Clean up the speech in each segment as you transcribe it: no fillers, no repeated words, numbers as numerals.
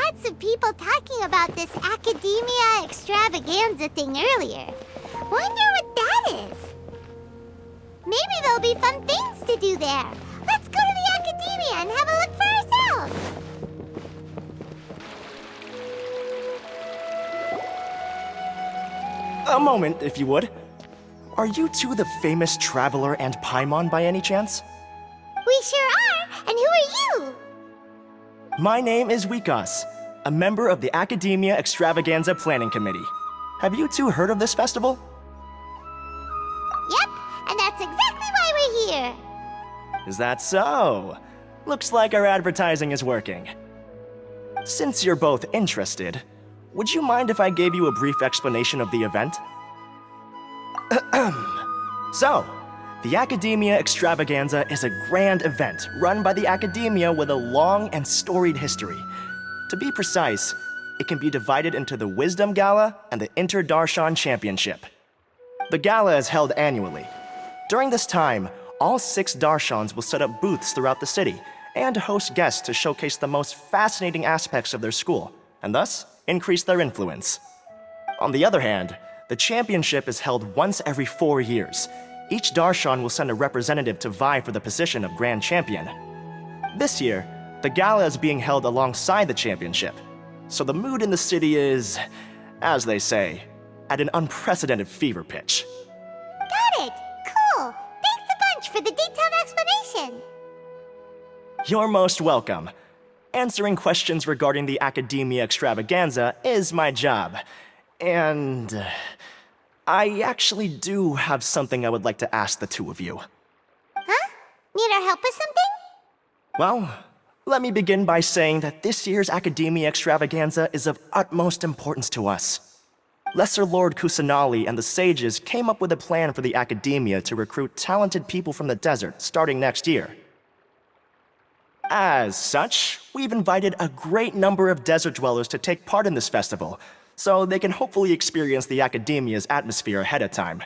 lots of people talking about this Academia Extravaganza thing earlier. Wonder what that is. Maybe there'll be fun things to do there. Let's go to the Academia and have a look for ourselves. A moment, if you would. Are you two the famous Traveler and Paimon by any chance? We sure are. And who are you? My name is Wikas, a member of the Academia Extravaganza Planning Committee. Have you two heard of this festival? Yep, and that's exactly why we're here. Is that so? Looks like our advertising is working. Since you're both interested, would you mind if I gave you a brief explanation of the event? So, the Academia Extravaganza is a grand event run by the Academia with a long and storied history. To be precise, it can be divided into the Wisdom Gala and the Inter-Darshan Championship. The gala is held annually. During this time, all 6 Darshans will set up booths throughout the city and host guests to showcase the most fascinating aspects of their school, and thus increase their influence. On the other hand, the championship is held once every 4 years. Each Darshan will send a representative to vie for the position of Grand Champion. This year, the gala is being held alongside the championship, so the mood in the city is, as they say, at an unprecedented fever pitch. Got it. Cool. Thanks a bunch for the detailed explanation. You're most welcome. Answering questions regarding the Academia Extravaganza is my job. And I actually do have something I would like to ask the two of you. Huh? Need our help with something? Well, let me begin by saying that this year's Academia Extravaganza is of utmost importance to us. Lesser Lord Kusanali and the sages came up with a plan for the Academia to recruit talented people from the desert starting next year. As such, we've invited a great number of desert dwellers to take part in this festival, so they can hopefully experience the Academia's atmosphere ahead of time.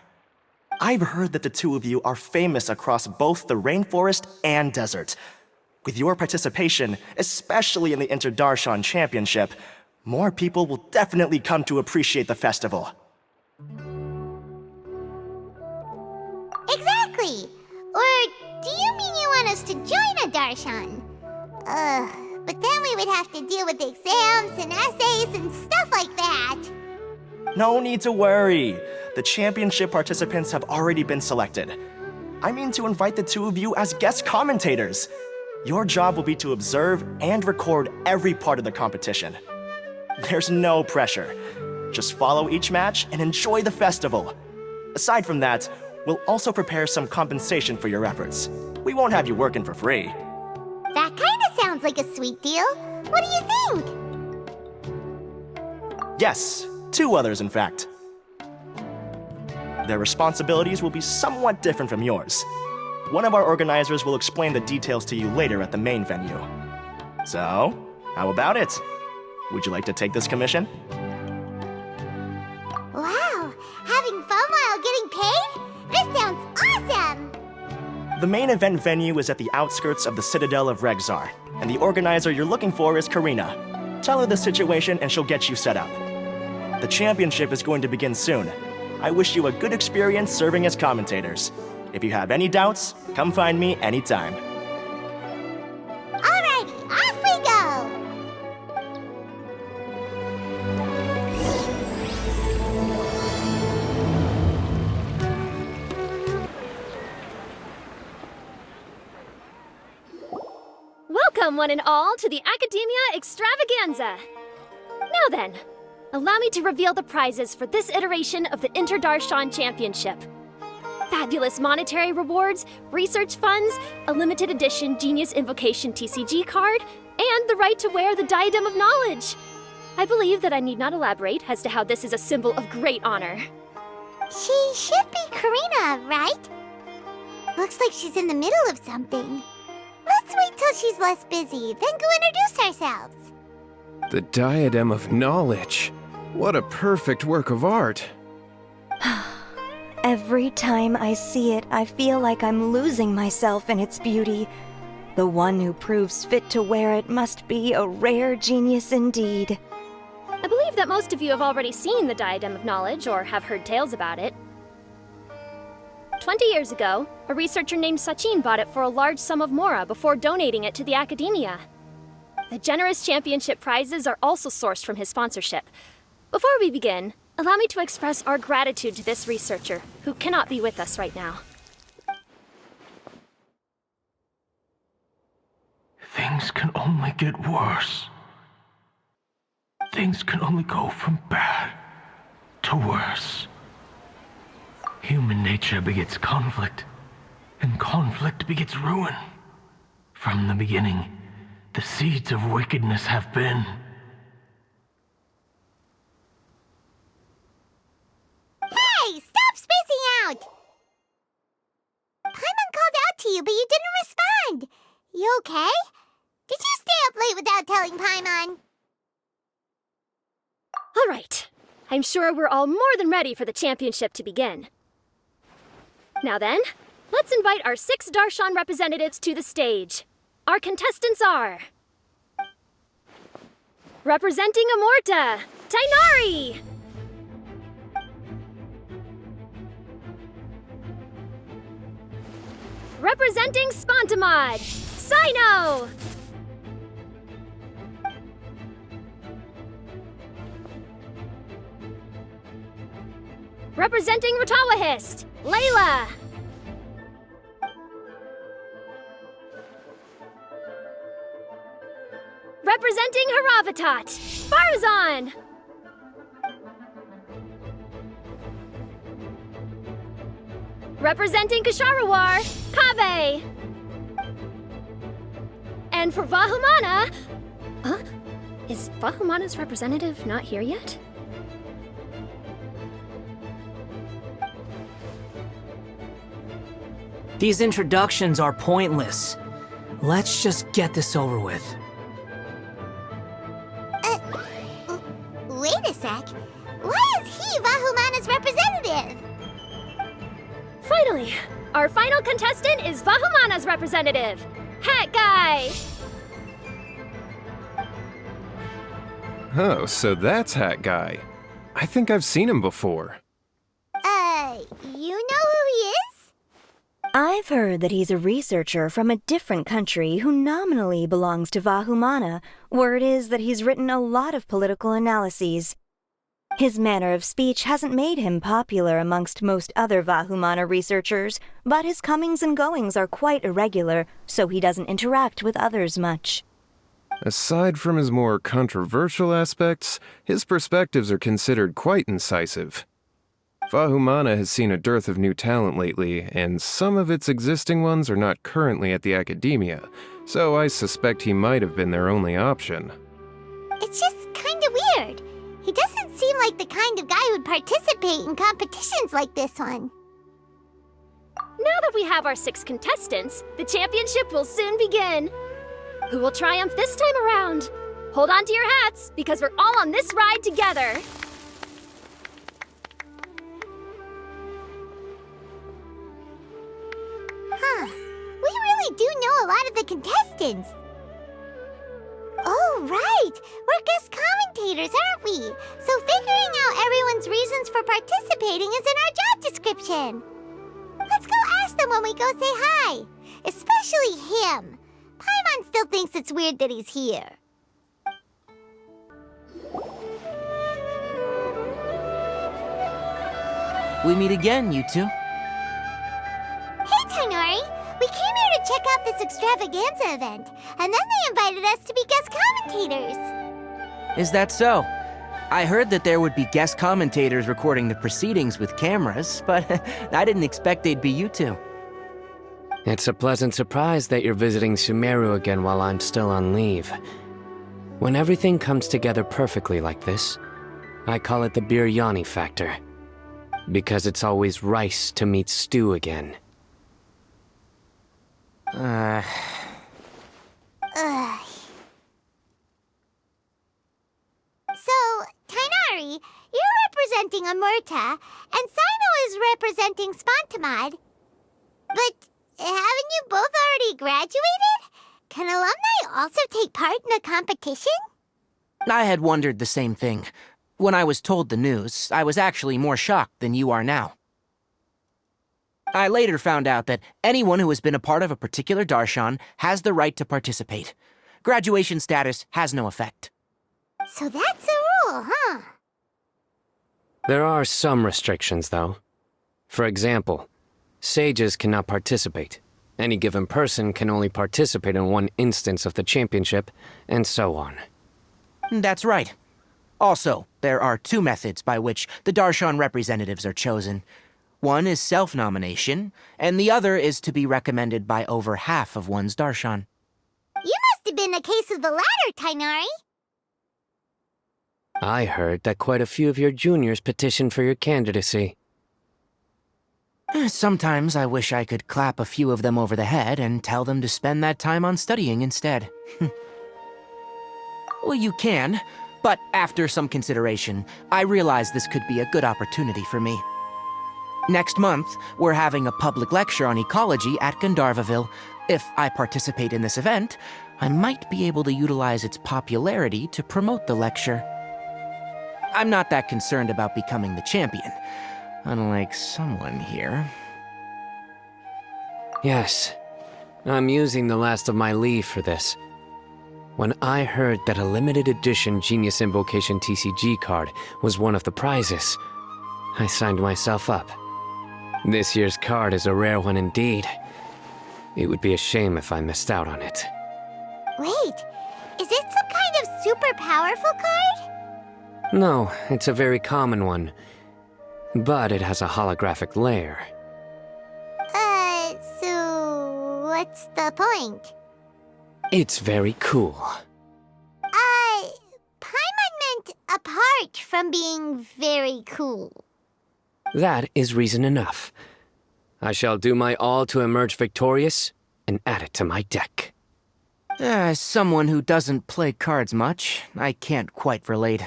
I've heard that the two of you are famous across both the rainforest and desert. With your participation, especially in the Inter-Darshan Championship, more people will definitely come to appreciate the festival. Exactly! Or do you mean you want us to join a Darshan? But then we would have to deal with exams and essays and stuff like that. No need to worry. The championship participants have already been selected. I mean to invite the two of you as guest commentators. Your job will be to observe and record every part of the competition. There's no pressure. Just follow each match and enjoy the festival. Aside from that, we'll also prepare some compensation for your efforts. We won't have you working for free. That kinda sounds like a sweet deal. What do you think? Yes, 2 others in fact. Their responsibilities will be somewhat different from yours. One of our organizers will explain the details to you later at the main venue. So, how about it? Would you like to take this commission? Wow! Having fun while getting paid? This sounds awesome! The main event venue is at the outskirts of the Citadel of Regzar, and the organizer you're looking for is Karina. Tell her the situation and she'll get you set up. The championship is going to begin soon. I wish you a good experience serving as commentators. If you have any doubts, come find me anytime. Alrighty, off we go! Welcome, one and all, to the Academia Extravaganza! Now then, allow me to reveal the prizes for this iteration of the Inter-Darshan Championship. Fabulous monetary rewards, research funds, a limited edition Genius Invocation TCG card, and the right to wear the Diadem of Knowledge. I believe that I need not elaborate as to how this is a symbol of great honor. She should be Karina, right? Looks like she's in the middle of something. Let's wait till she's less busy, then go introduce ourselves. The Diadem of Knowledge. What a perfect work of art. Every time I see it, I feel like I'm losing myself in its beauty. The one who proves fit to wear it must be a rare genius indeed. I believe that most of you have already seen the Diadem of Knowledge or have heard tales about it. 20 years ago, a researcher named Sachin bought it for a large sum of mora before donating it to the Academia. The generous championship prizes are also sourced from his sponsorship. Before we begin, allow me to express our gratitude to this researcher, who cannot be with us right now. Things can only get worse. Things can only go from bad to worse. Human nature begets conflict, and conflict begets ruin. From the beginning, the seeds of wickedness have been. Hey, stop spacing out! Paimon called out to you, but you didn't respond. You okay? Did you stay up late without telling Paimon? All right. I'm sure we're all more than ready for the championship to begin. Now then, let's invite our 6 Darshan representatives to the stage. Our contestants are... Representing Amorta, Tainari! Representing Spontamod, Sino! Representing Ratawahist, Layla! Representing Haravatat, Farzan! Representing Kasharawar, Kaveh! And for Vahumana... Huh? Is Vahumana's representative not here yet? These introductions are pointless. Let's just get this over with. Wait a sec. Why is he Vahumana's representative? Finally, our final contestant is Vahumana's representative, Hat Guy! Oh, so that's Hat Guy. I think I've seen him before. You know who he is? I've heard that he's a researcher from a different country who nominally belongs to Vahumana. Word is that he's written a lot of political analyses. His manner of speech hasn't made him popular amongst most other Vahumana researchers, but his comings and goings are quite irregular, so he doesn't interact with others much. Aside from his more controversial aspects, his perspectives are considered quite incisive. Vahumana has seen a dearth of new talent lately, and some of its existing ones are not currently at the Academia, so I suspect he might have been their only option. It's just kinda weird. He doesn't seem like the kind of guy who'd participate in competitions like this one. Now that we have our 6 contestants, the championship will soon begin. Who will triumph this time around? Hold on to your hats, because we're all on this ride together. Huh. We really do know a lot of the contestants. Oh, right! We're guest commentators, aren't we? So figuring out everyone's reasons for participating is in our job description. Let's go ask them when we go say hi. Especially him. Paimon still thinks it's weird that he's here. We meet again, you two. Hey, Tainari! We came here to check out this extravaganza event, and then they invited us to be guest commentators. Is that so? I heard that there would be guest commentators recording the proceedings with cameras, but I didn't expect they'd be you two. It's a pleasant surprise that you're visiting Sumeru again while I'm still on leave. When everything comes together perfectly like this, I call it the biryani factor. Because it's always rice to meet stew again. Ugh. So, Tainari, you're representing Amurta, and Sino is representing Spontamod. But haven't you both already graduated? can alumni also take part in a competition? I had wondered the same thing. When I was told the news, I was actually more shocked than you are now. I later found out that anyone who has been a part of a particular darshan has the right to participate. Graduation status has no effect. So that's a rule, huh? There are some restrictions, though. For example, sages cannot participate. Any given person can only participate in one instance of the championship, and so on. That's right. Also, there are two methods by which the darshan representatives are chosen. One is self-nomination, and the other is to be recommended by over half of one's darshan. You must have been a case of the latter, Tainari. I heard that quite a few of your juniors petitioned for your candidacy. Sometimes I wish I could clap a few of them over the head and tell them to spend that time on studying instead. Well, you can, but after some consideration, I realize this could be a good opportunity for me. Next month, we're having a public lecture on ecology at Gandharvaville. If I participate in this event, I might be able to utilize its popularity to promote the lecture. I'm not that concerned about becoming the champion, unlike someone here. Yes, I'm using the last of my leave for this. When I heard that a limited edition Genius Invocation TCG card was one of the prizes, I signed myself up. This year's card is a rare one indeed. It would be a shame if I missed out on it. Wait, is it some kind of super powerful card? No, it's a very common one. But it has a holographic layer. So what's the point? It's very cool. Paimon meant apart from being very cool. That is reason enough. I shall do my all to emerge victorious and add it to my deck. As someone who doesn't play cards much, I can't quite relate.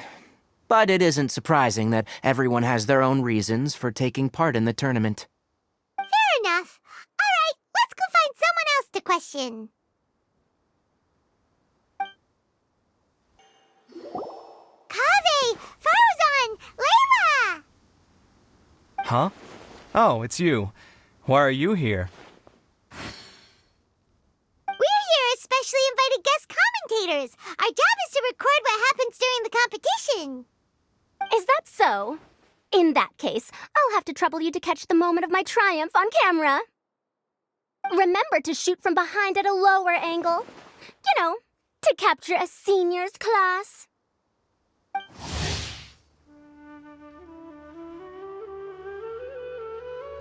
But it isn't surprising that everyone has their own reasons for taking part in the tournament. Fair enough. All right, let's go find someone else to question. Kaveh! Farzan! Layla! Huh? Oh, it's you. Why are you here? We're here as specially invited guest commentators. Our job is to record what happens during the competition. Is that so? In that case, I'll have to trouble you to catch the moment of my triumph on camera. Remember to shoot from behind at a lower angle. You know, to capture a seniors class.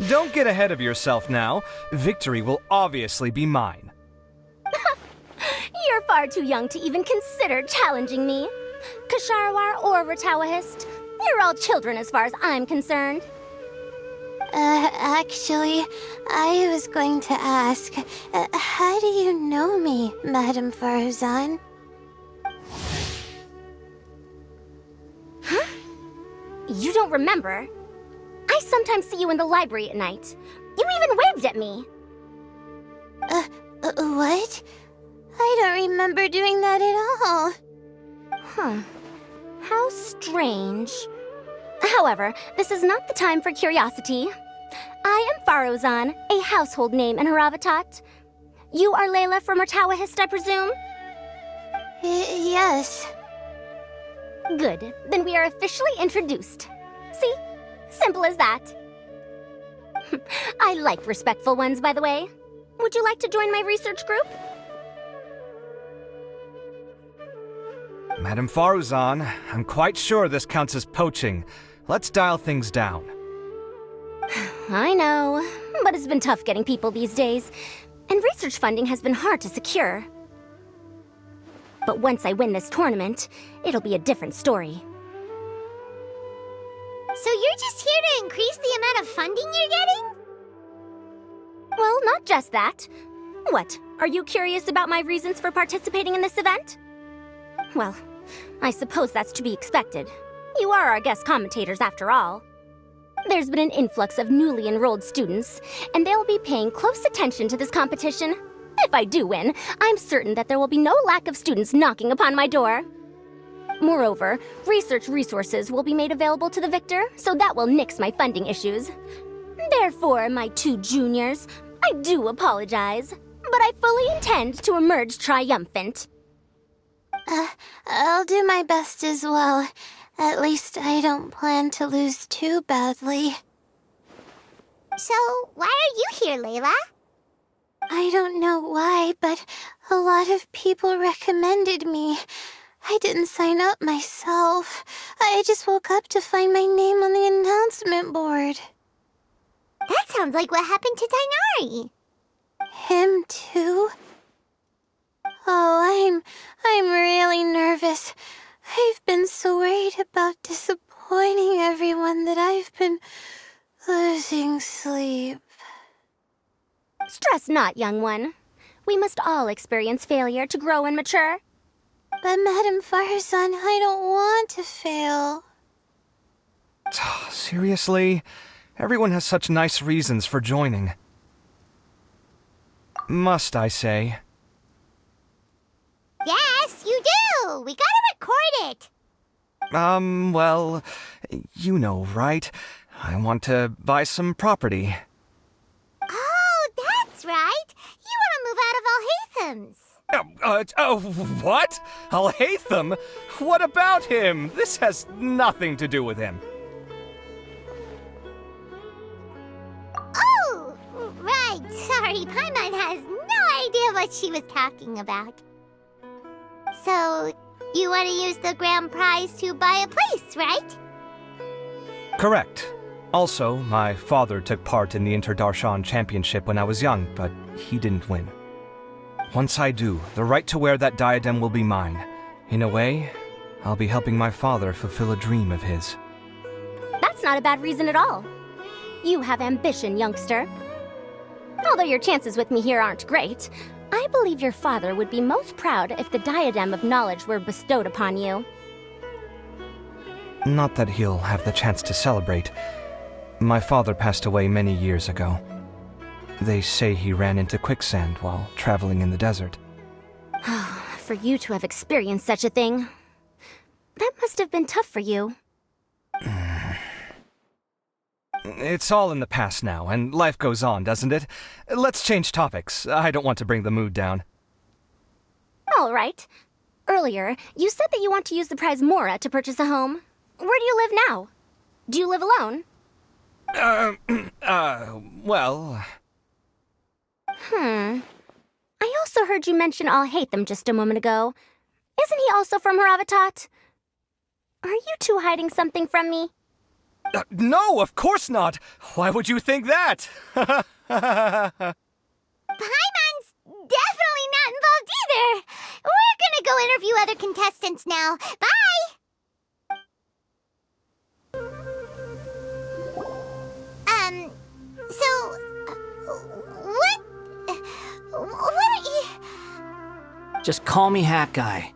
Don't get ahead of yourself now. Victory will obviously be mine. You're far too young to even consider challenging me. Kasharwar or Ratawahist, you're all children as far as I'm concerned. Actually, I was going to ask, how do you know me, Madam Farzan? Huh? You don't remember? I sometimes see you in the library at night. You even waved at me. What? I don't remember doing that at all. Huh. How strange. However, this is not the time for curiosity. I am Farozan, a household name in Haravatat. You are Layla from Ratawahist, I presume? Yes. Good. Then we are officially introduced. See? Simple as that. I like respectful ones, by the way. Would you like to join my research group? Madam Faruzan, I'm quite sure this counts as poaching. Let's dial things down. I know, but it's been tough getting people these days, and research funding has been hard to secure. But once I win this tournament, it'll be a different story. So you're just here to increase the amount of funding you're getting? Well, not just that. What, are you curious about my reasons for participating in this event? Well, I suppose that's to be expected. You are our guest commentators after all. There's been an influx of newly enrolled students, and they'll be paying close attention to this competition. If I do win, I'm certain that there will be no lack of students knocking upon my door. Moreover, research resources will be made available to the victor, so that will nix my funding issues. Therefore, my 2 juniors, I do apologize, but I fully intend to emerge triumphant. I'll do my best as well. At least I don't plan to lose too badly. So, why are you here, Layla? I don't know why, but a lot of people recommended me. I didn't sign up myself. I just woke up to find my name on the announcement board. That sounds like what happened to Dainari. Him too? Oh, I'm really nervous. I've been so worried about disappointing everyone that I've been losing sleep. Stress not, young one. We must all experience failure to grow and mature. But Madame Farzan, I don't want to fail. Seriously? Everyone has such nice reasons for joining. Must I say? Yes, you do! We gotta record it! Well, you know, right? I want to buy some property. Oh, that's right! You want to move out of Alhatham's. What? Alhaitham? What about him? This has nothing to do with him. Oh, right. Sorry, Paimon has no idea what she was talking about. So, you want to use the grand prize to buy a place, right? Correct. Also, my father took part in the Interdarshan Championship when I was young, but he didn't win. Once I do, the right to wear that diadem will be mine. In a way, I'll be helping my father fulfill a dream of his. That's not a bad reason at all. You have ambition, youngster. Although your chances with me here aren't great, I believe your father would be most proud if the diadem of knowledge were bestowed upon you. Not that he'll have the chance to celebrate. My father passed away many years ago. They say he ran into quicksand while traveling in the desert. For you to have experienced such a thing, that must have been tough for you. It's all in the past now, and life goes on, doesn't it? Let's change topics. I don't want to bring the mood down. All right. Earlier, you said that you want to use the prize Mora to purchase a home. Where do you live now? Do you live alone? Well... I also heard you mention Alhaitham just a moment ago. Isn't he also from Haravatat? Are you two hiding something from me? No, of course not! Why would you think that? Paimon's definitely not involved either! We're gonna go interview other contestants now. Bye! What are you... Just call me Hat Guy.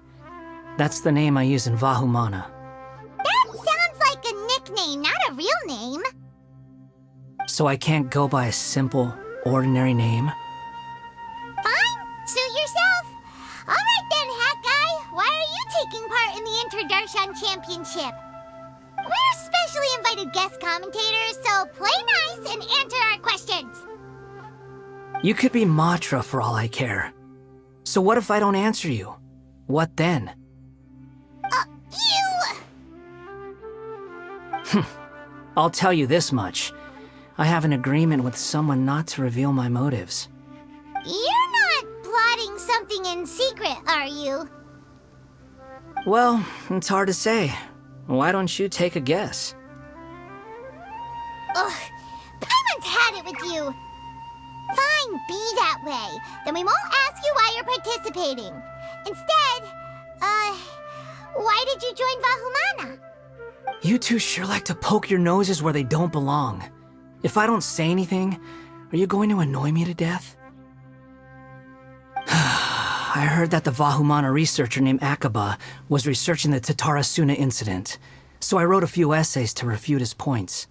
That's the name I use in Vahumana. That sounds like a nickname, not a real name. So I can't go by a simple, ordinary name? Fine, suit yourself. Alright then, Hat Guy, why are you taking part in the Interdarshan Championship? We're specially invited guest commentators, so play nice and answer our questions. You could be Matra for all I care. So what if I don't answer you? What then? I'll tell you this much. I have an agreement with someone not to reveal my motives. You're not plotting something in secret, are you? Well, it's hard to say. Why don't you take a guess? Ugh, Paimon's had it with you. Fine, be that way. Then we won't ask you why you're participating. Instead, why did you join Vahumana? You two sure like to poke your noses where they don't belong. If I don't say anything, are you going to annoy me to death? I heard that the Vahumana researcher named Akaba was researching the Tatarasuna incident, so I wrote a few essays to refute his points.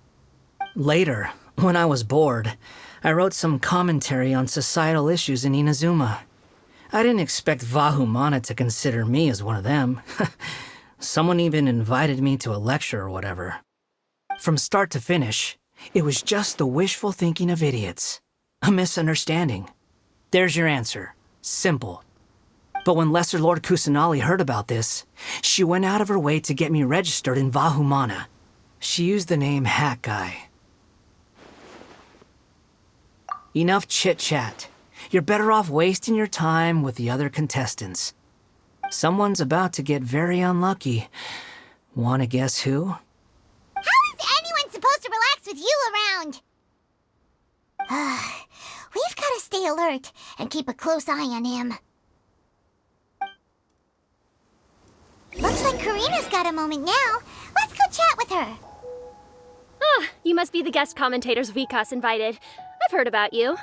Later, When I was bored, I wrote some commentary on societal issues in Inazuma. I didn't expect Vahumana to consider me as one of them. Someone even invited me to a lecture or whatever. From start to finish, it was just the wishful thinking of idiots. A misunderstanding. There's your answer. Simple. But when Lesser Lord Kusanali heard about this, she went out of her way to get me registered in Vahumana. She used the name Hat Guy. Enough chit-chat. You're better off wasting your time with the other contestants. Someone's about to get very unlucky. Wanna guess who? How is anyone supposed to relax with you around? We've got to stay alert and keep a close eye on him. Looks like Karina's got a moment now. Let's go chat with her. Ah, you must be the guest commentators Vikas invited. I've heard about you.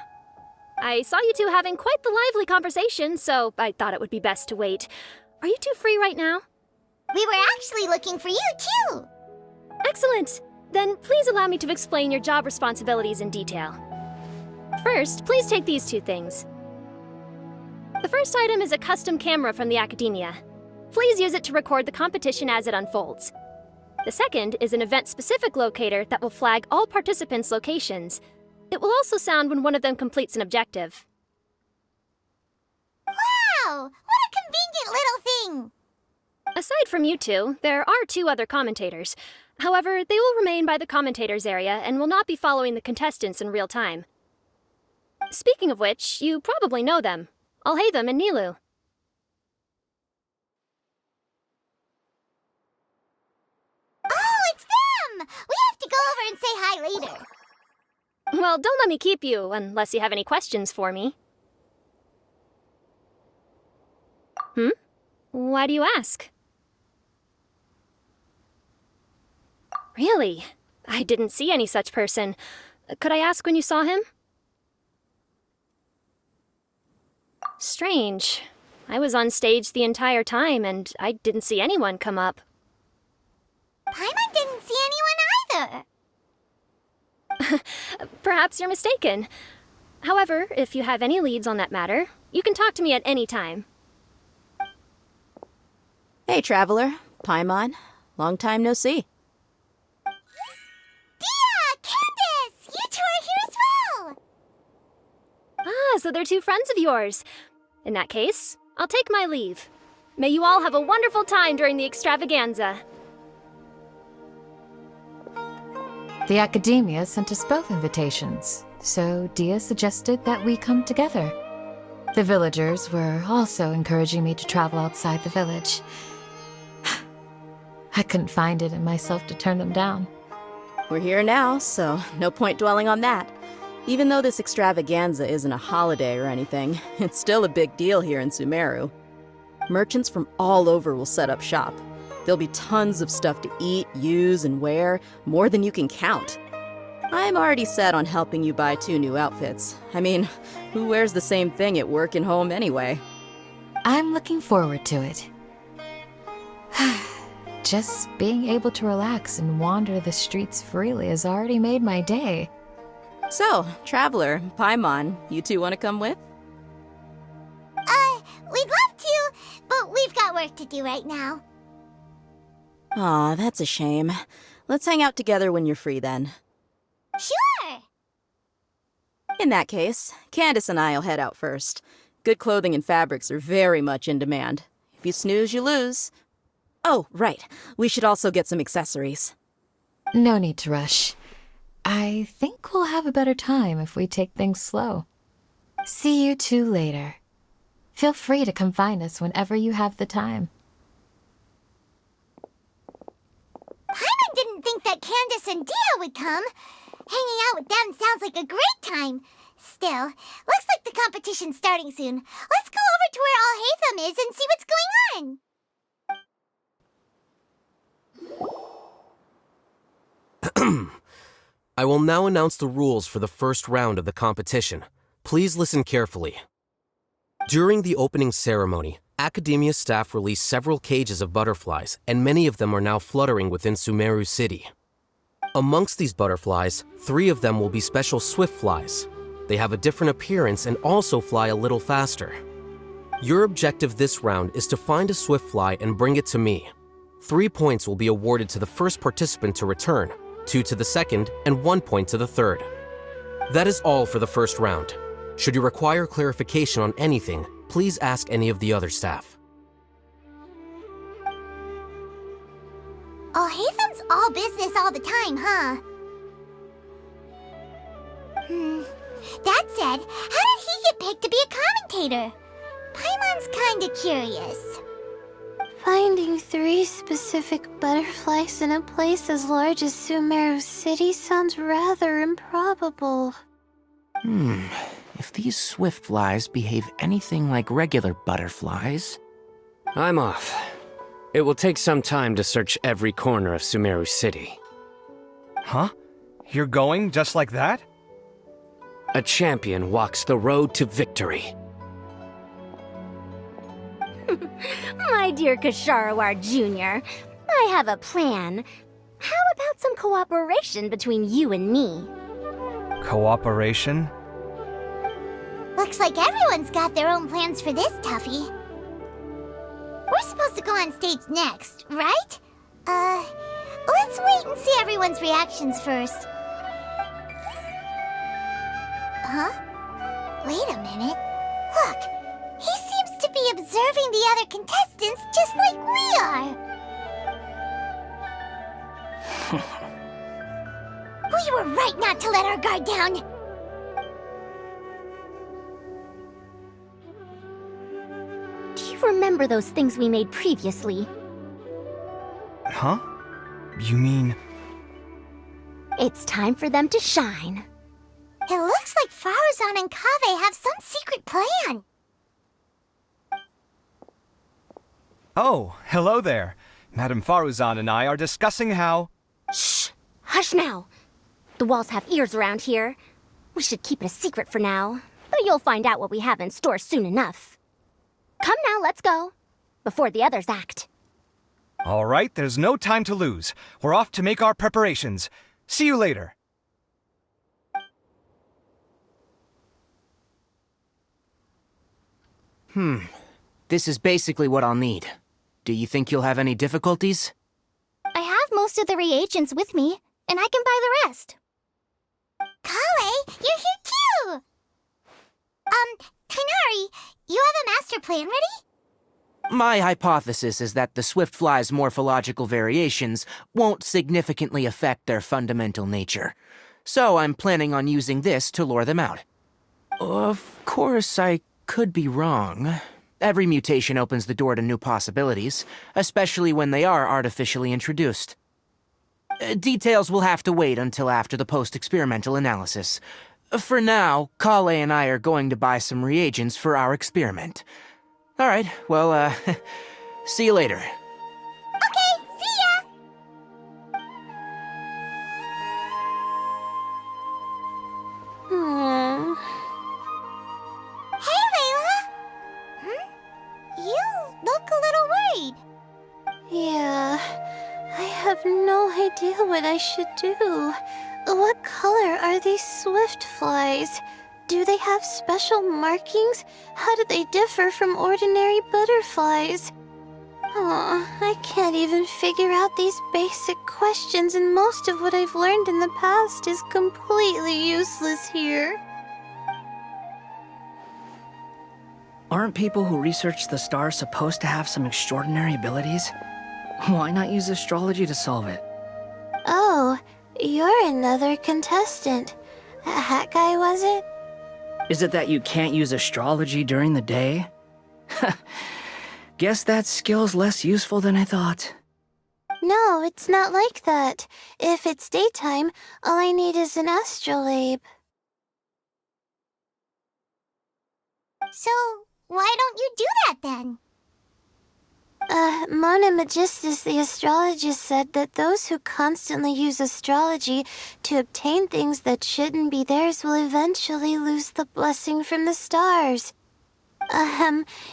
I saw you two having quite the lively conversation, so I thought it would be best to wait. Are you two free right now? We were actually looking for you, too. Excellent! Then please allow me to explain your job responsibilities in detail. First, please take these two things. The first item is a custom camera from the Academia. Please use it to record the competition as it unfolds. The second is an event-specific locator that will flag all participants' locations. It will also sound when one of them completes an objective. Wow! What a convenient little thing! Aside from you two, there are two other commentators. However, they will remain by the commentators area and will not be following the contestants in real time. Speaking of which, you probably know them. Alhaitham and Nilu. Oh, it's them! We have to go over and say hi later. Well, don't let me keep you, unless you have any questions for me. Why do you ask? Really? I didn't see any such person. Could I ask when you saw him? Strange. I was on stage the entire time, and I didn't see anyone come up. Paimon didn't see anyone either. Perhaps you're mistaken. However, if you have any leads on that matter, you can talk to me at any time. Hey, Traveler. Paimon. Long time no see. Dia! Candace! You two are here as well! Ah, so they're two friends of yours. In that case, I'll take my leave. May you all have a wonderful time during the extravaganza. The Academia sent us both invitations, so Dia suggested that we come together. The villagers were also encouraging me to travel outside the village. I couldn't find it in myself to turn them down. We're here now, so no point dwelling on that. Even though this extravaganza isn't a holiday or anything, it's still a big deal here in Sumeru. Merchants from all over will set up shop. There'll be tons of stuff to eat, use, and wear, more than you can count. I'm already set on helping you buy 2 new outfits. I mean, who wears the same thing at work and home anyway? I'm looking forward to it. Just being able to relax and wander the streets freely has already made my day. So, Traveler, Paimon, you two want to come with? We'd love to, but we've got work to do right now. Aw, that's a shame. Let's hang out together when you're free then. Sure! In that case, Candace and I'll head out first. Good clothing and fabrics are very much in demand. If you snooze, you lose. Oh, right. We should also get some accessories. No need to rush. I think we'll have a better time if we take things slow. See you two later. Feel free to come find us whenever you have the time. Paimon didn't think that Candace and Dia would come. Hanging out with them sounds like a great time. Still, looks like the competition's starting soon. Let's go over to where Alhaitham is and see what's going on. I will now announce the rules for the first round of the competition. Please listen carefully. During the opening ceremony, Academia staff released several cages of butterflies, and many of them are now fluttering within Sumeru City. Amongst these butterflies, 3 of them will be special swift flies. They have a different appearance and also fly a little faster. Your objective this round is to find a swift fly and bring it to me. 3 points will be awarded to the first participant to return, 2 to the second, and 1 point to the third. That is all for the first round. Should you require clarification on anything, please ask any of the other staff. Oh, Haytham's all business all the time, huh? That said, how did he get picked to be a commentator? Paimon's kinda curious. Finding 3 specific butterflies in a place as large as Sumeru City sounds rather improbable. If these swift flies behave anything like regular butterflies... I'm off. It will take some time to search every corner of Sumeru City. Huh? You're going just like that? A champion walks the road to victory. My dear Kasharawar Jr., I have a plan. How about some cooperation between you and me? Cooperation? Looks like everyone's got their own plans for this, Tuffy. We're supposed to go on stage next, right? Let's wait and see everyone's reactions first. Huh? Wait a minute. Look, he seems to be observing the other contestants just like we are. We were right not to let our guard down. Do you remember those things we made previously? Huh? You mean... It's time for them to shine. It looks like Faruzan and Kaveh have some secret plan. Oh, hello there. Madame Faruzan and I are discussing how... Shh! Hush now! The walls have ears around here. We should keep it a secret for now, but you'll find out what we have in store soon enough. Come now, let's go. Before the others act. All right, there's no time to lose. We're off to make our preparations. See you later. This is basically what I'll need. Do you think you'll have any difficulties? I have most of the reagents with me, and I can buy the rest. Kale, you're here too! Kainari, you have a master plan ready? My hypothesis is that the swift fly's morphological variations won't significantly affect their fundamental nature. So I'm planning on using this to lure them out. Of course, I could be wrong. Every mutation opens the door to new possibilities, especially when they are artificially introduced. Details will have to wait until after the post-experimental analysis. For now, Kale and I are going to buy some reagents for our experiment. All right, well, see you later. Okay, see ya! Hey, Layla! You look a little worried. Yeah, I have no idea what I should do. What color are these swift flies? Do they have special markings? How do they differ from ordinary butterflies? I can't even figure out these basic questions, and most of what I've learned in the past is completely useless here. Aren't people who research the stars supposed to have some extraordinary abilities? Why not use astrology to solve it? Oh, you're another contestant. That guy, was it? Is it that you can't use astrology during the day? Guess that skill's less useful than I thought. No, it's not like that. If it's daytime, all I need is an astrolabe. So, why don't you do that then? Mona Magistus, the astrologist, said that those who constantly use astrology to obtain things that shouldn't be theirs will eventually lose the blessing from the stars.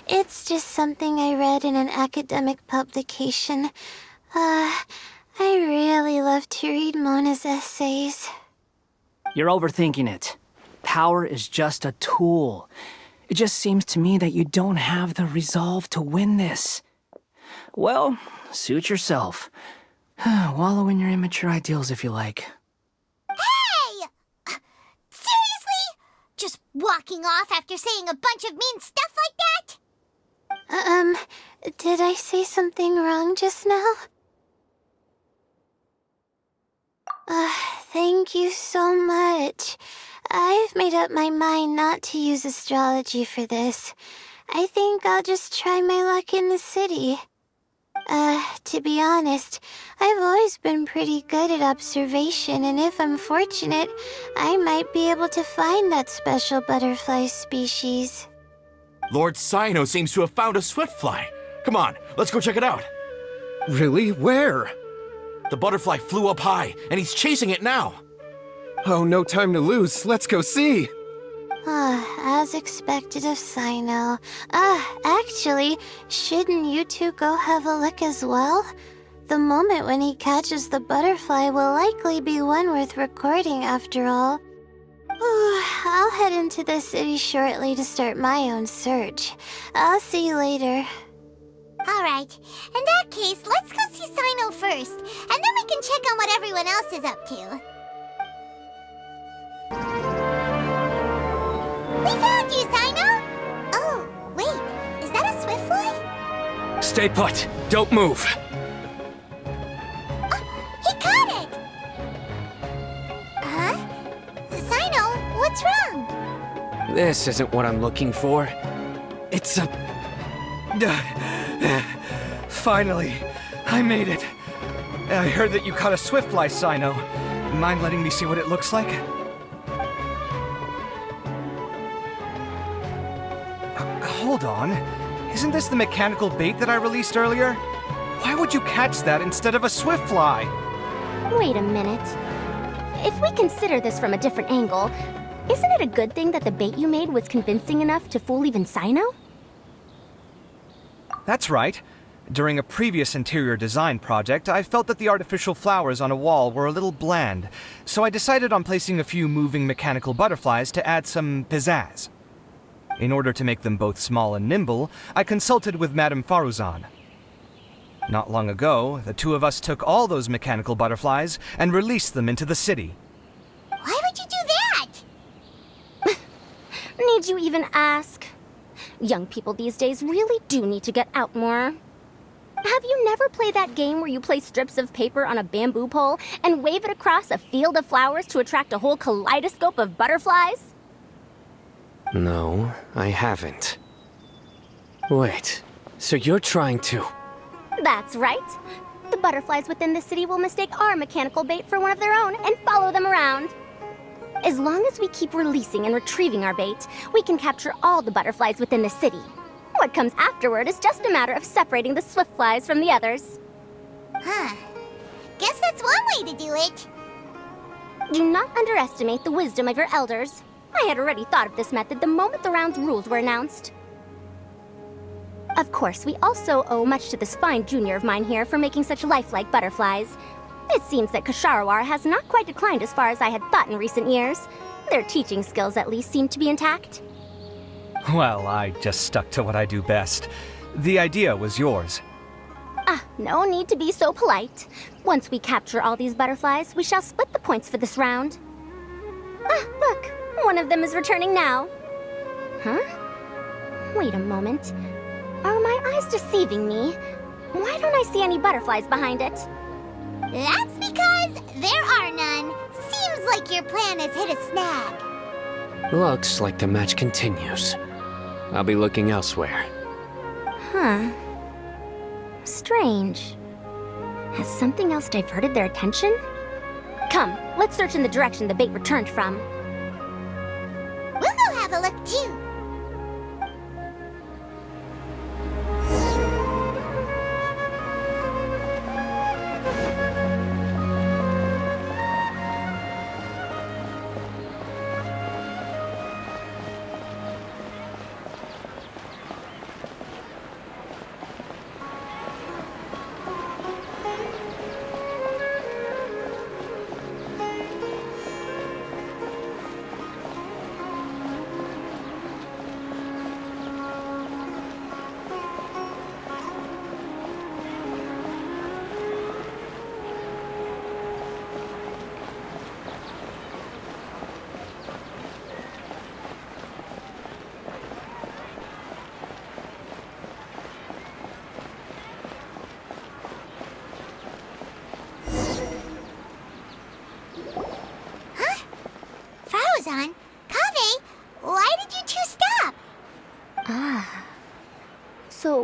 It's just something I read in an academic publication. I really love to read Mona's essays. You're overthinking it. Power is just a tool. It just seems to me that you don't have the resolve to win this. Well, suit yourself. Wallow in your immature ideals if you like. Hey! Seriously? Just walking off after saying a bunch of mean stuff like that? Did I say something wrong just now? Thank you so much. I've made up my mind not to use astrology for this. I think I'll just try my luck in the city. To be honest, I've always been pretty good at observation, and if I'm fortunate, I might be able to find that special butterfly species. Lord Sino seems to have found a swiftfly. Come on, let's go check it out. Really? Where? The butterfly flew up high, and he's chasing it now. Oh, no time to lose. Let's go see. As expected of Sino. Actually, shouldn't you two go have a look as well? The moment when he catches the butterfly will likely be one worth recording after all. I'll head into the city shortly to start my own search. I'll see you later. Alright, in that case, let's go see Sino first, and then we can check on what everyone else is up to. We found you, Sino! Oh, wait, is that a swiftfly? Stay put. Don't move. He caught it! Huh? Sino, what's wrong? This isn't what I'm looking for. It's a... Finally, I made it. I heard that you caught a swiftfly, Sino. Mind letting me see what it looks like? Hold on. Isn't this the mechanical bait that I released earlier? Why would you catch that instead of a swiftfly? Wait a minute. If we consider this from a different angle, isn't it a good thing that the bait you made was convincing enough to fool even Sino? That's right. During a previous interior design project, I felt that the artificial flowers on a wall were a little bland, so I decided on placing a few moving mechanical butterflies to add some pizzazz. In order to make them both small and nimble, I consulted with Madame Faruzan. Not long ago, the two of us took all those mechanical butterflies and released them into the city. Why would you do that? Need you even ask? Young people these days really do need to get out more. Have you never played that game where you place strips of paper on a bamboo pole and wave it across a field of flowers to attract a whole kaleidoscope of butterflies? No, I haven't. Wait, so you're trying to... That's right. The butterflies within the city will mistake our mechanical bait for one of their own and follow them around. As long as we keep releasing and retrieving our bait, we can capture all the butterflies within the city. What comes afterward is just a matter of separating the swiftflies from the others. Huh. Guess that's one way to do it. Do not underestimate the wisdom of your elders. I had already thought of this method the moment the round's rules were announced. Of course, we also owe much to this fine junior of mine here for making such lifelike butterflies. It seems that Ksharawar has not quite declined as far as I had thought in recent years. Their teaching skills at least seem to be intact. Well, I just stuck to what I do best. The idea was yours. No need to be so polite. Once we capture all these butterflies, we shall split the points for this round. Look, one of them is returning now. Huh? Wait a moment. Are my eyes deceiving me? Why don't I see any butterflies behind it? That's because there are none. Seems like your plan has hit a snag. Looks like the match continues. I'll be looking elsewhere. Huh. Strange. Has something else diverted their attention? Come, let's search in the direction the bait returned from. We'll go have a look too.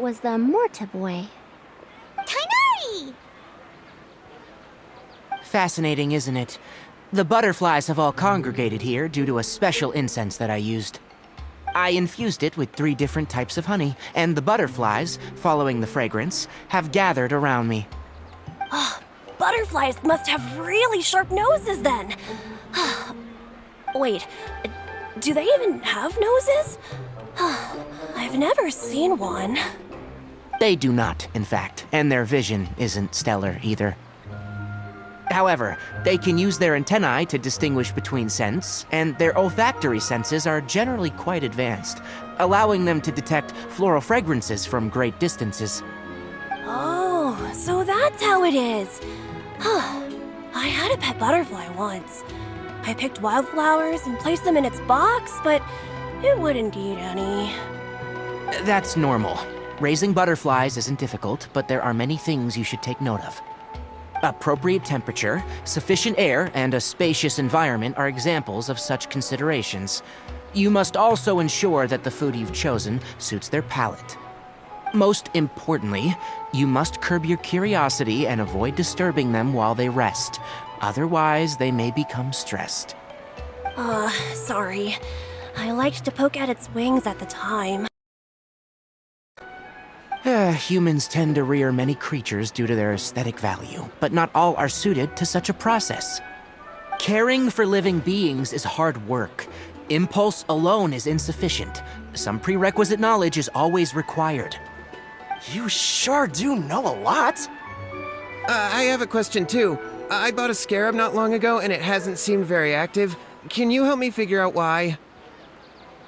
was the Morta boy. Tainari! Fascinating, isn't it? The butterflies have all congregated here due to a special incense that I used. I infused it with 3 different types of honey, and the butterflies, following the fragrance, have gathered around me. Oh, butterflies must have really sharp noses then. Wait, do they even have noses? I've never seen one. They do not, in fact, and their vision isn't stellar either. However, they can use their antennae to distinguish between scents, and their olfactory senses are generally quite advanced, allowing them to detect floral fragrances from great distances. Oh, so that's how it is. I had a pet butterfly once. I picked wildflowers and placed them in its box, but it wouldn't eat any. That's normal. Raising butterflies isn't difficult, but there are many things you should take note of. Appropriate temperature, sufficient air, and a spacious environment are examples of such considerations. You must also ensure that the food you've chosen suits their palate. Most importantly, you must curb your curiosity and avoid disturbing them while they rest. Otherwise, they may become stressed. Sorry. I liked to poke at its wings at the time. Humans tend to rear many creatures due to their aesthetic value, but not all are suited to such a process. Caring for living beings is hard work. Impulse alone is insufficient. Some prerequisite knowledge is always required. You sure do know a lot. I have a question too. I bought a scarab not long ago and it hasn't seemed very active. Can you help me figure out why?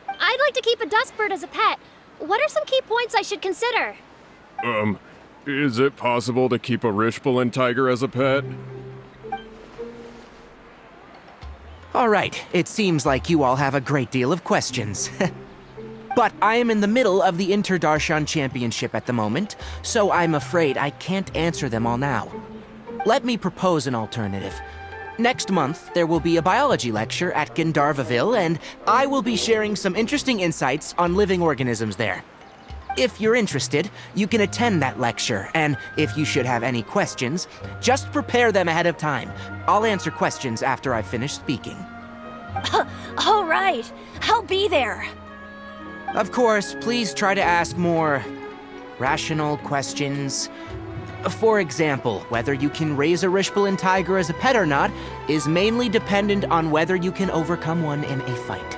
I'd like to keep a dustbird as a pet. What are some key points I should consider? Is it possible to keep a Rishbalin tiger as a pet? All right, it seems like you all have a great deal of questions. But I am in the middle of the Inter-Darshan Championship at the moment, so I'm afraid I can't answer them all now. Let me propose an alternative. Next month, there will be a biology lecture at Gandharvaville, and I will be sharing some interesting insights on living organisms there. If you're interested, you can attend that lecture, and if you should have any questions, just prepare them ahead of time. I'll answer questions after I've finished speaking. All right, I'll be there. Of course, please try to ask more rational questions. For example, whether you can raise a Rishbalin tiger as a pet or not is mainly dependent on whether you can overcome one in a fight.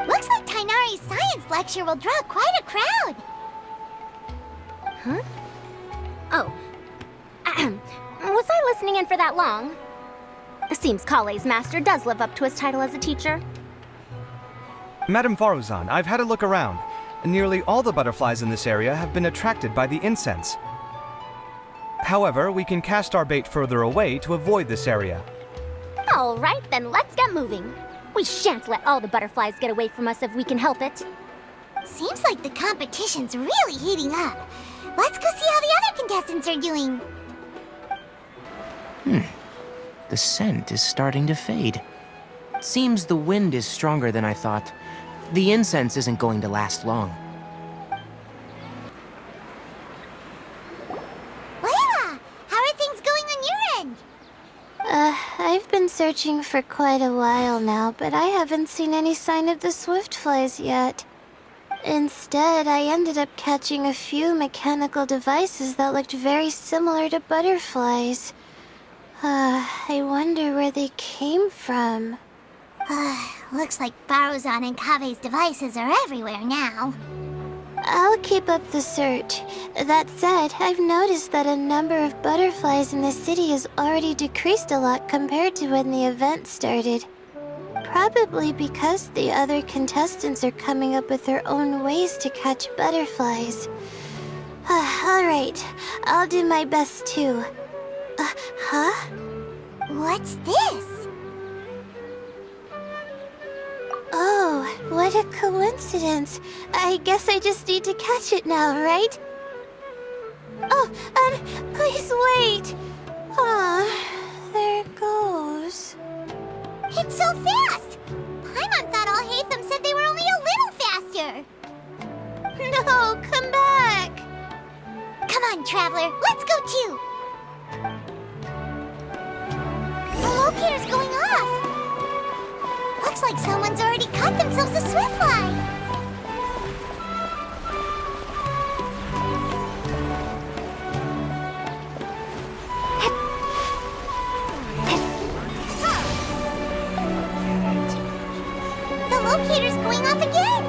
Looks like Tainari's science lecture will draw quite a crowd. Huh? Oh. Was I listening in for that long? Seems Kale's master does live up to his title as a teacher. Madame Faruzan, I've had a look around. Nearly all the butterflies in this area have been attracted by the incense. However, we can cast our bait further away to avoid this area. All right, then let's get moving. We shan't let all the butterflies get away from us if we can help it. Seems like the competition's really heating up. Let's go see how the other contestants are doing. The scent is starting to fade. Seems the wind is stronger than I thought. The incense isn't going to last long. Layla, how are things going on your end? I've been searching for quite a while now, but I haven't seen any sign of the swiftflies yet. Instead, I ended up catching a few mechanical devices that looked very similar to butterflies. I wonder where they came from. Looks like Faruzan and Kave's devices are everywhere now. I'll keep up the search. That said, I've noticed that a number of butterflies in the city has already decreased a lot compared to when the event started. Probably because the other contestants are coming up with their own ways to catch butterflies. Alright, I'll do my best too. Huh? What's this? Oh, what a coincidence. I guess I just need to catch it now, right? Oh, please wait. There it goes. It's so fast! Paimon thought all Hatham said they were only a little faster. No, come back. Looks like someone's already caught themselves a swiftfly. The locator's going off again.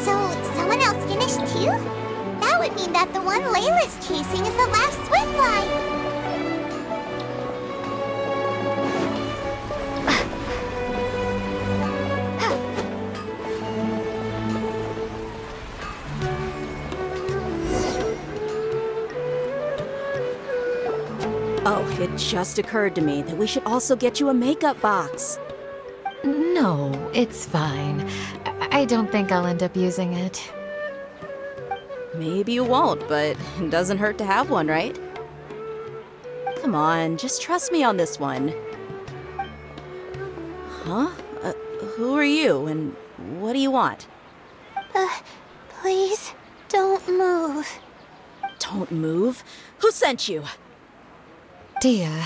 So, someone else finished too? That would mean that the one Layla's chasing is the last swiftfly. Oh, it just occurred to me that we should also get you a makeup box. No, it's fine. I don't think I'll end up using it. Maybe you won't, but it doesn't hurt to have one, right? Come on, just trust me on this one. Huh? Who are you, and what do you want? Please, don't move. Don't move? Who sent you? Dia.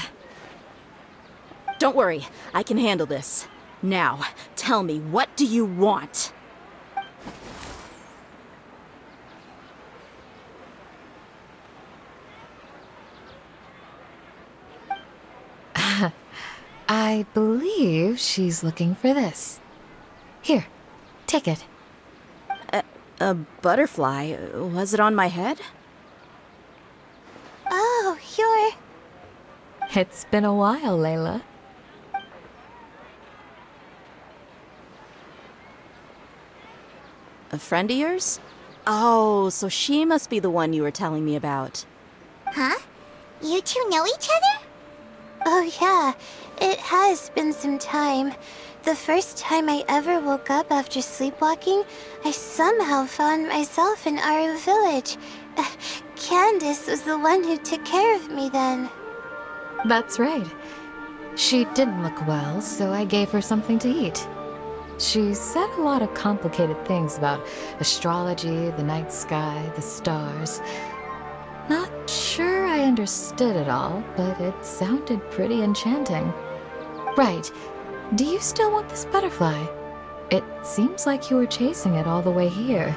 Don't worry, I can handle this. Now, tell me, what do you want? I believe she's looking for this. Here, take it. A butterfly? Was it on my head? Oh, you're... It's been a while, Layla. A friend of yours? Oh, so she must be the one you were telling me about. Huh? You two know each other? Oh yeah, it has been some time. The first time I ever woke up after sleepwalking, I somehow found myself in Aru village. Candace was the one who took care of me then. That's right. She didn't look well, so I gave her something to eat. She said a lot of complicated things about astrology, the night sky, the stars. Not sure I understood it all, but it sounded pretty enchanting. Right. Do you still want this butterfly? It seems like you were chasing it all the way here.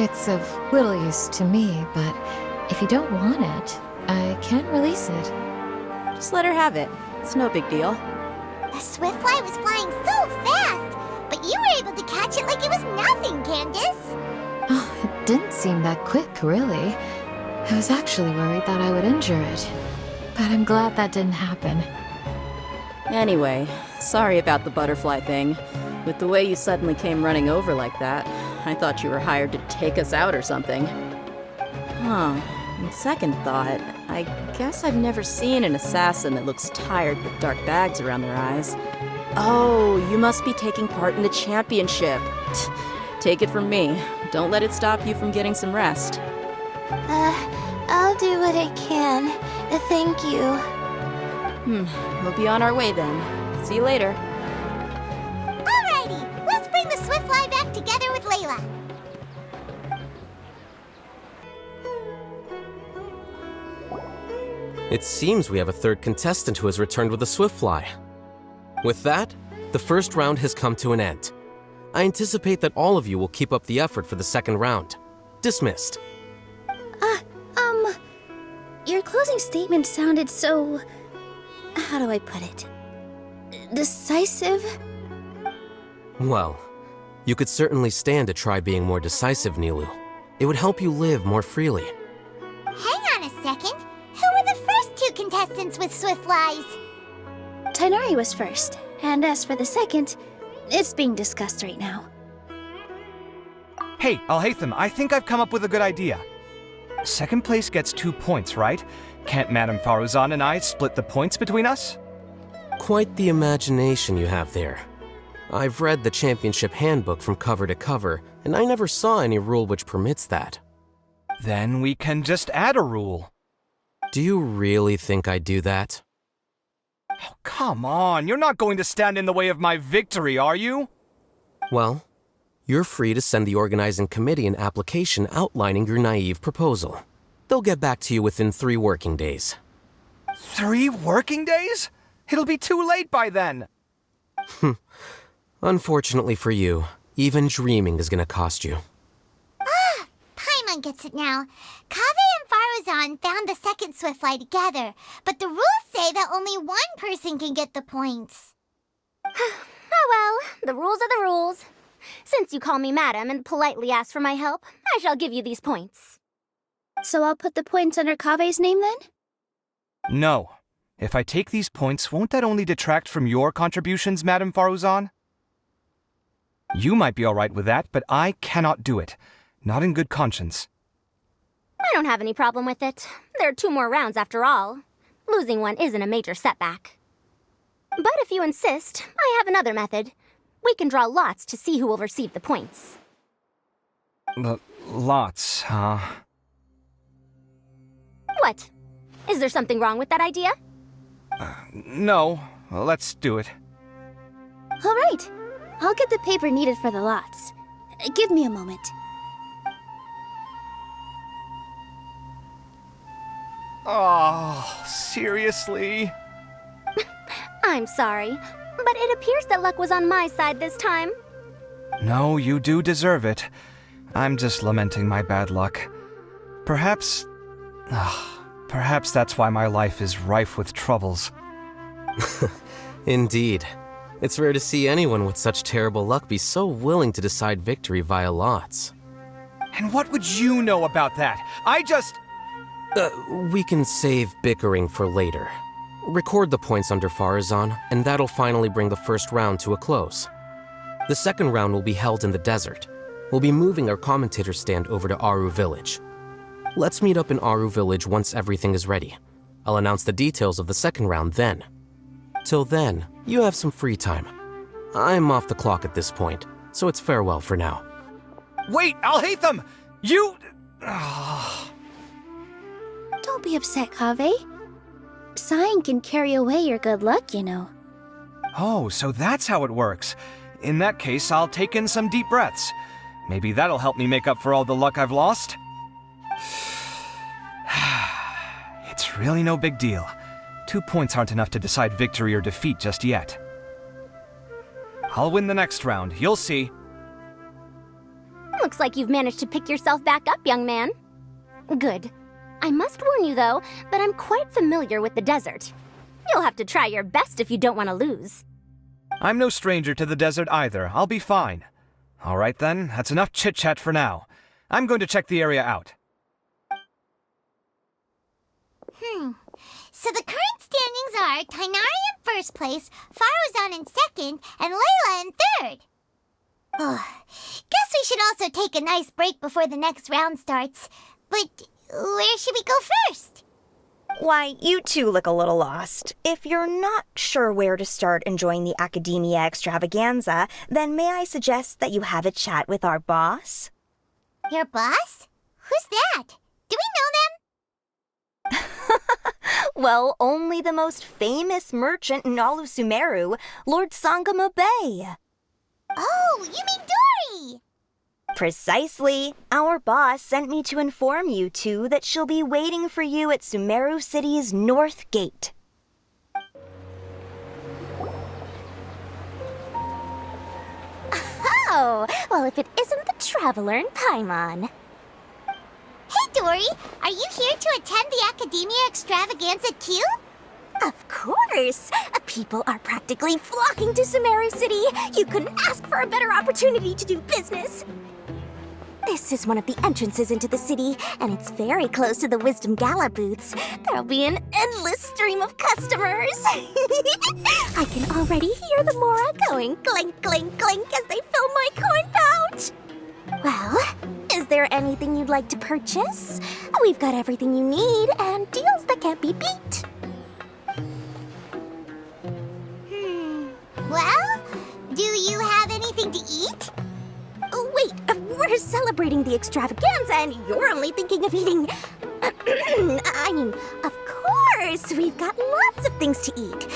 It's of little use to me, but if you don't want it, I can't release it. Just let her have it. It's no big deal. The swiftfly was flying so fast, but you were able to catch it like it was nothing, Candace. Oh, it didn't seem that quick, really. I was actually worried that I would injure it, but I'm glad that didn't happen. Anyway, sorry about the butterfly thing. With the way you suddenly came running over like that, I thought you were hired to take us out or something. Huh. On second thought, I guess I've never seen an assassin that looks tired with dark bags around their eyes. Oh, you must be taking part in the championship. Take it from me. Don't let it stop you from getting some rest. I'll do what I can. Thank you. We'll be on our way then. See you later. Alrighty, let's bring the swiftfly back together with Layla. It seems we have a third contestant who has returned with a swiftfly. With that, the first round has come to an end. I anticipate that all of you will keep up the effort for the second round. Dismissed. Your closing statement sounded so... how do I put it? Decisive? Well, you could certainly stand to try being more decisive, Nilu. It would help you live more freely. Hang on a second. Who were the first two contestants with swiftflies? Tainari was first, and as for the second, it's being discussed right now. Hey, Alhaitham, I think I've come up with a good idea. Second place gets 2 points, right? Can't Madame Faruzan and I split the points between us? Quite the imagination you have there. I've read the championship handbook from cover to cover, and I never saw any rule which permits that. Then we can just add a rule. Do you really think I'd do that? Oh, come on, you're not going to stand in the way of my victory, are you? Well, you're free to send the organizing committee an application outlining your naive proposal. They'll get back to you within 3 working days. 3 working days? It'll be too late by then. Unfortunately for you, even dreaming is gonna cost you. Ah, Paimon gets it now. Kaveh and Faruzan found the second Swiftfly together, but the rules say that only one person can get the points. Oh well, the rules are the rules. Since you call me madam and politely ask for my help, I shall give you these points. So I'll put the points under Kaveh's name then? No. If I take these points, won't that only detract from your contributions, Madame Faruzan? You might be alright with that, but I cannot do it. Not in good conscience. I don't have any problem with it. There are 2 more rounds after all. Losing one isn't a major setback. But if you insist, I have another method. We can draw lots to see who will receive the points. Lots, huh? What? Is there something wrong with that idea? No. Let's do it. All right. I'll get the paper needed for the lots. Give me a moment. Oh, seriously? I'm sorry, but it appears that luck was on my side this time. No, you do deserve it. I'm just lamenting my bad luck. Perhaps that's why my life is rife with troubles. Indeed. It's rare to see anyone with such terrible luck be so willing to decide victory via lots. And what would you know about that? We can save bickering for later. Record the points under Faruzan, and that'll finally bring the first round to a close. The second round will be held in the desert. We'll be moving our commentator stand over to Aru Village. Let's meet up in Aru Village once everything is ready. I'll announce the details of the second round then. Till then, you have some free time. I'm off the clock at this point, so it's farewell for now. Wait, I'll hate them! You... Don't be upset, Kaveh. Sighing can carry away your good luck, you know. Oh, so that's how it works. In that case, I'll take in some deep breaths. Maybe that'll help me make up for all the luck I've lost. It's really no big deal. 2 points aren't enough to decide victory or defeat just yet. I'll win the next round, you'll see. Looks like you've managed to pick yourself back up, young man. Good. I must warn you, though, that I'm quite familiar with the desert. You'll have to try your best if you don't want to lose. I'm no stranger to the desert either. I'll be fine. All right then, that's enough chit-chat for now. I'm going to check the area out. So the current standings are Tainari in first place, Faruzan in second, and Layla in third. Guess we should also take a nice break before the next round starts. But where should we go first? Why, you two look a little lost. If you're not sure where to start enjoying the Academia Extravaganza, then may I suggest that you have a chat with our boss? Your boss? Who's that? Do we know them? Well, only the most famous merchant in all of Sumeru, Lord Sangamo Bay. Oh, you mean Dory! Precisely. Our boss sent me to inform you two that she'll be waiting for you at Sumeru City's North Gate. Oh, well, if it isn't the Traveler in Paimon. Hey, Dory! Are you here to attend the Academia Extravaganza too? Of course! People are practically flocking to Sumeru City. You couldn't ask for a better opportunity to do business. This is one of the entrances into the city, and it's very close to the Wisdom Gala booths. There'll be an endless stream of customers. I can already hear the Mora going clink, clink, clink as they fill my coin pouch. Well, is there anything you'd like to purchase? We've got everything you need and deals that can't be beat. Well, do you have anything to eat? Wait, we're celebrating the extravaganza and you're only thinking of eating... I mean, of course, we've got lots of things to eat.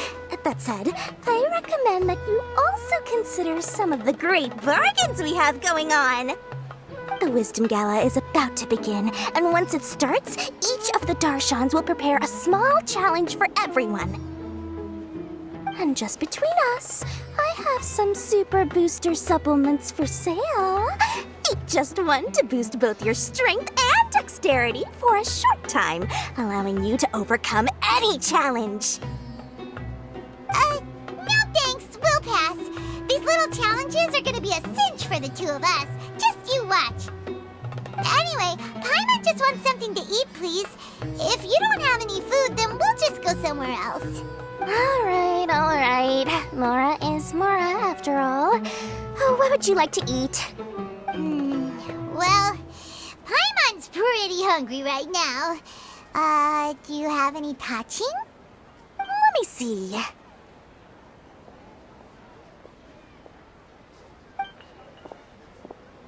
That said, I recommend that you also consider some of the great bargains we have going on. The Wisdom Gala is about to begin, and once it starts, each of the Darshans will prepare a small challenge for everyone. And just between us, I have some super booster supplements for sale. Eat just one to boost both your strength and dexterity for a short time, allowing you to overcome any challenge. No thanks, we'll pass. These little challenges are gonna be a cinch for the two of us. Just you watch. Anyway, Paimon just wants something to eat, please. If you don't have any food, then we'll just go somewhere else. Alright. Mora is Mora, after all. What would you like to eat? Well, Paimon's pretty hungry right now. Do you have any touching? Let me see.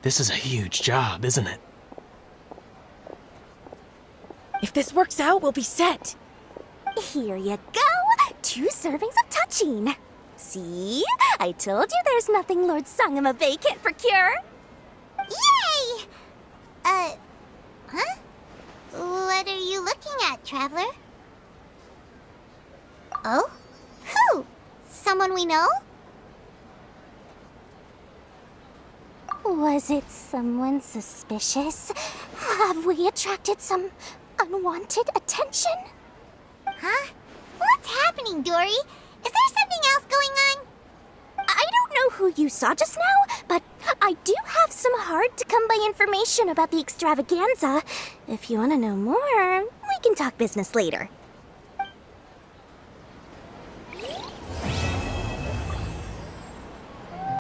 This is a huge job, isn't it? If this works out, we'll be set. Here you go. 2 servings of touching. See? I told you there's nothing Lord Sangamabe can't procure. Yay! Huh? What are you looking at, Traveler? Oh? Who? Someone we know? Was it someone suspicious? Have we attracted some unwanted attention? Huh? What's happening, Dory? Is there something else going on? I don't know who you saw just now, but I do have some hard-to-come-by information about the extravaganza. If you want to know more, we can talk business later.